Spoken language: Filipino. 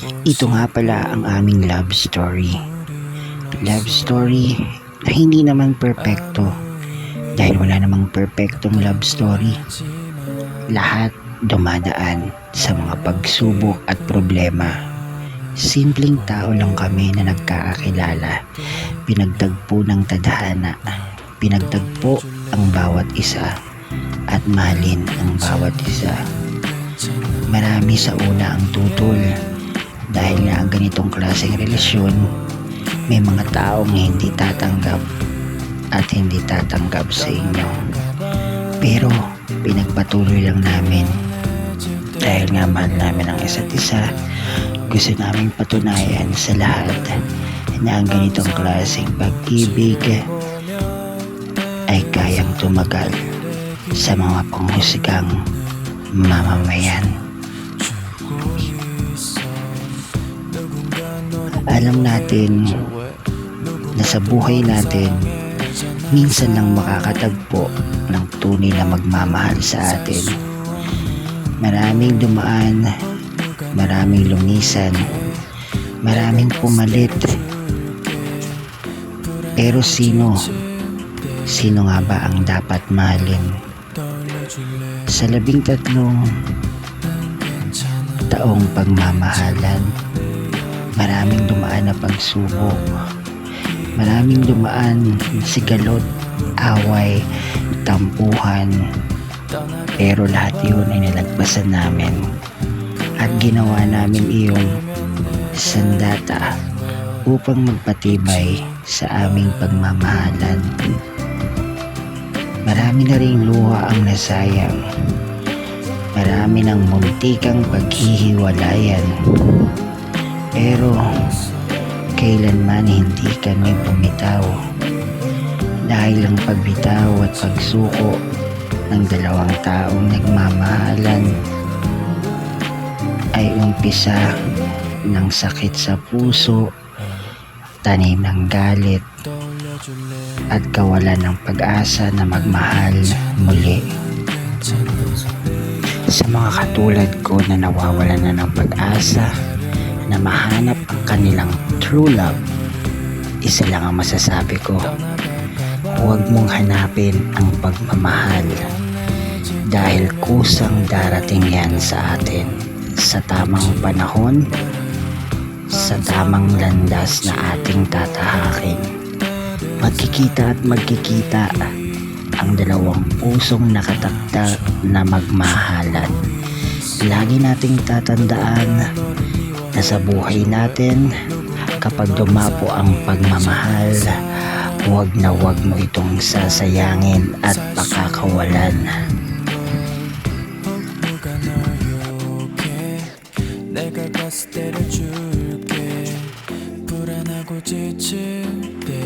Ito nga pala ang aming love story. Love story na hindi naman perpekto dahil wala namang perpektong love story. Lahat dumadaan sa mga pagsubok at problema. Simpleng tao lang kami na nagkakakilala. Pinagtagpo ng tadhana. Pinagtagpo ang bawat isa at mahalin ang bawat isa. Marami sa una ang tutol dahil nga ang ganitong klaseng relasyon may mga taong hindi tatanggap at hindi tatanggap sa inyo. Pero pinagpatuloy lang namin dahil nga mahal namin ang isa't isa. Gusto naming patunayan sa lahat na ang ganitong klaseng pag-ibig ay kayang tumagal sa mga panghusgang mamamayan. Alam natin na sa buhay natin minsan lang makakatagpo ng tunay na magmamahal sa atin. Maraming dumaan, maraming lumisan, maraming pumalit. Pero sino nga ba ang dapat mahalin? Sa 13 taong pagmamahalan, maraming dumaan na pagsubok, maraming dumaan na sigalot, away, tampuhan, pero lahat yun ay nalagpasan namin at ginawa namin iyon sandata upang magpatibay sa aming pagmamahalan. Marami na ring luha ang nasayang, marami ng muntikang paghihiwalayan, pero kailanman hindi kami bumitaw dahil ang pagbitaw at pagsuko ng dalawang taong nagmamahalan ay umpisa ng sakit sa puso, tanim ng galit at kawalan ng pag-asa na magmahal muli. Sa mga katulad ko na nawawalan na ng pag-asa na mahanap ang kanilang true love, isa lang ang masasabi ko: huwag mong hanapin ang pagmamahal dahil kusang darating yan sa atin sa tamang panahon, sa tamang landas na ating tatahakin. Magkikita at magkikita ang dalawang pusong nakatakda na magmahalan. Lagi nating tatandaan na sa buhay natin, kapag dumapo ang pagmamahal, huwag na huwag mo itong sasayangin at pakakawalan. 내가 봤을 때를 줄게 불안하고 지칠 때